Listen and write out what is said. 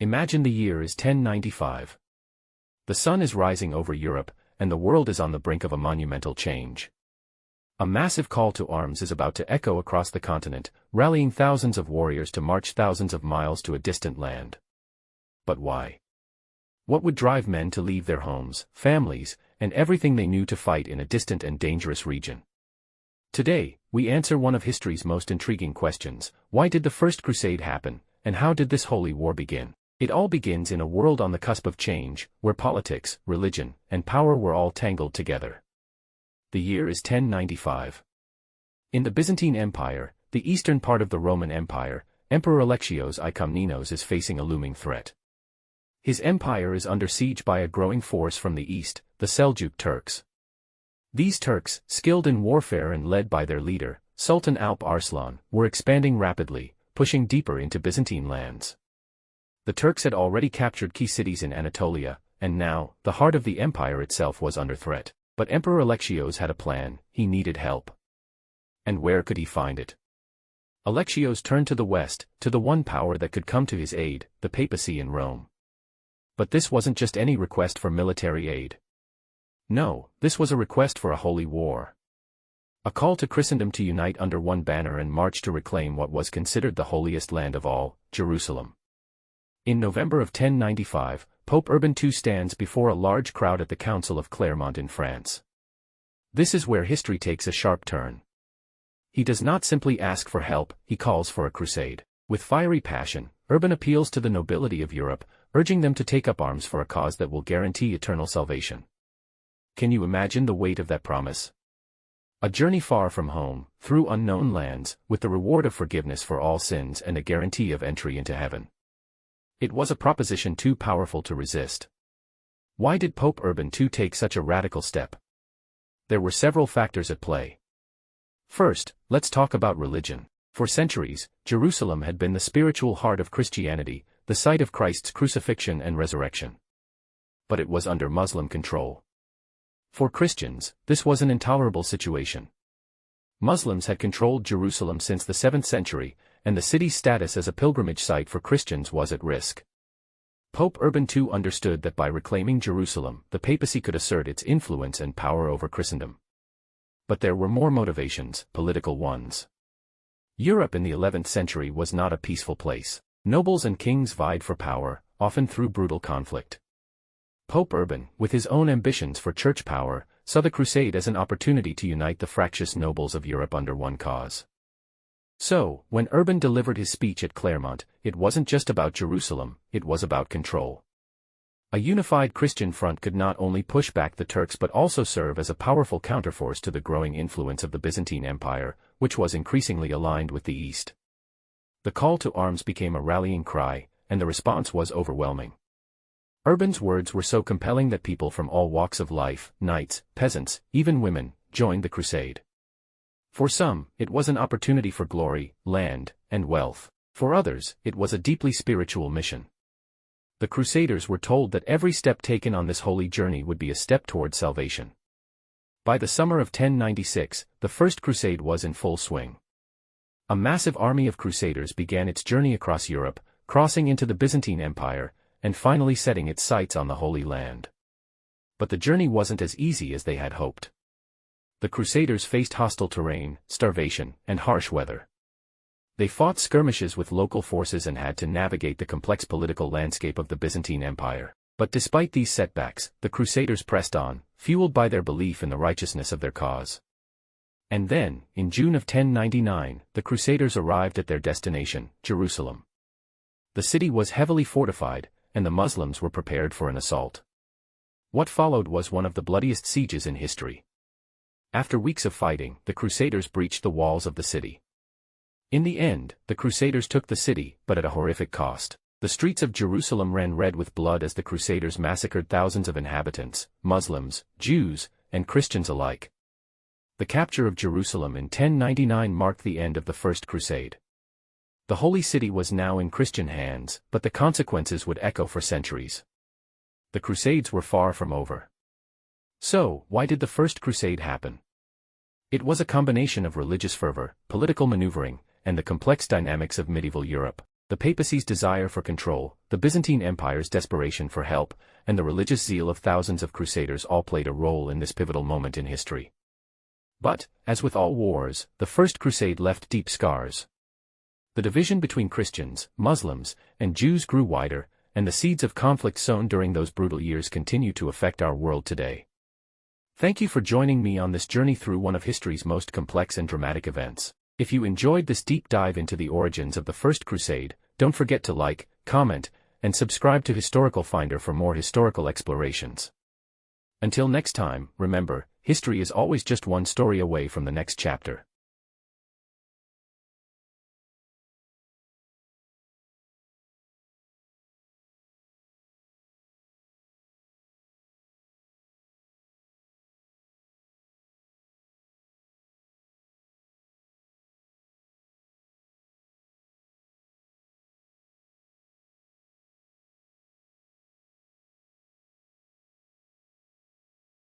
Imagine the year is 1095. The sun is rising over Europe, and the world is on the brink of a monumental change. A massive call to arms is about to echo across the continent, rallying thousands of warriors to march thousands of miles to a distant land. But why? What would drive men to leave their homes, families, and everything they knew to fight in a distant and dangerous region? Today, we answer one of history's most intriguing questions: why did the First Crusade happen, and how did this holy war begin? It all begins in a world on the cusp of change, where politics, religion, and power were all tangled together. The year is 1095. In the Byzantine Empire, the eastern part of the Roman Empire, Emperor Alexios I Komnenos is facing a looming threat. His empire is under siege by a growing force from the east, the Seljuk Turks. These Turks, skilled in warfare and led by their leader, Sultan Alp Arslan, were expanding rapidly, pushing deeper into Byzantine lands. The Turks had already captured key cities in Anatolia, and now, the heart of the empire itself was under threat. But Emperor Alexios had a plan: he needed help. And where could he find it? Alexios turned to the west, to the one power that could come to his aid, the papacy in Rome. But this wasn't just any request for military aid. No, this was a request for a holy war. A call to Christendom to unite under one banner and march to reclaim what was considered the holiest land of all, Jerusalem. In November of 1095, Pope Urban II stands before a large crowd at the Council of Clermont in France. This is where history takes a sharp turn. He does not simply ask for help, he calls for a crusade. With fiery passion, Urban appeals to the nobility of Europe, urging them to take up arms for a cause that will guarantee eternal salvation. Can you imagine the weight of that promise? A journey far from home, through unknown lands, with the reward of forgiveness for all sins and a guarantee of entry into heaven. It was a proposition too powerful to resist. Why did Pope Urban II take such a radical step? There were several factors at play. First, let's talk about religion. For centuries, Jerusalem had been the spiritual heart of Christianity, the site of Christ's crucifixion and resurrection. But it was under Muslim control. For Christians, this was an intolerable situation. Muslims had controlled Jerusalem since the 7th century, and the city's status as a pilgrimage site for Christians was at risk. Pope Urban II understood that by reclaiming Jerusalem, the papacy could assert its influence and power over Christendom. But there were more motivations, political ones. Europe in the 11th century was not a peaceful place. Nobles and kings vied for power, often through brutal conflict. Pope Urban, with his own ambitions for church power, saw the Crusade as an opportunity to unite the fractious nobles of Europe under one cause. So, when Urban delivered his speech at Clermont, it wasn't just about Jerusalem, it was about control. A unified Christian front could not only push back the Turks but also serve as a powerful counterforce to the growing influence of the Byzantine Empire, which was increasingly aligned with the East. The call to arms became a rallying cry, and the response was overwhelming. Urban's words were so compelling that people from all walks of life, knights, peasants, even women, joined the crusade. For some, it was an opportunity for glory, land, and wealth. For others, it was a deeply spiritual mission. The Crusaders were told that every step taken on this holy journey would be a step toward salvation. By the summer of 1096, the First Crusade was in full swing. A massive army of Crusaders began its journey across Europe, crossing into the Byzantine Empire, and finally setting its sights on the Holy Land. But the journey wasn't as easy as they had hoped. The Crusaders faced hostile terrain, starvation, and harsh weather. They fought skirmishes with local forces and had to navigate the complex political landscape of the Byzantine Empire. But despite these setbacks, the Crusaders pressed on, fueled by their belief in the righteousness of their cause. And then, in June of 1099, the Crusaders arrived at their destination, Jerusalem. The city was heavily fortified, and the Muslims were prepared for an assault. What followed was one of the bloodiest sieges in history. After weeks of fighting, the Crusaders breached the walls of the city. In the end, the Crusaders took the city, but at a horrific cost. The streets of Jerusalem ran red with blood as the Crusaders massacred thousands of inhabitants, Muslims, Jews, and Christians alike. The capture of Jerusalem in 1099 marked the end of the First Crusade. The Holy City was now in Christian hands, but the consequences would echo for centuries. The Crusades were far from over. So, why did the First Crusade happen? It was a combination of religious fervor, political maneuvering, and the complex dynamics of medieval Europe. The papacy's desire for control, the Byzantine Empire's desperation for help, and the religious zeal of thousands of crusaders all played a role in this pivotal moment in history. But, as with all wars, the First Crusade left deep scars. The division between Christians, Muslims, and Jews grew wider, and the seeds of conflict sown during those brutal years continue to affect our world today. Thank you for joining me on this journey through one of history's most complex and dramatic events. If you enjoyed this deep dive into the origins of the First Crusade, don't forget to like, comment, and subscribe to Historical Finder for more historical explorations. Until next time, remember, history is always just one story away from the next chapter.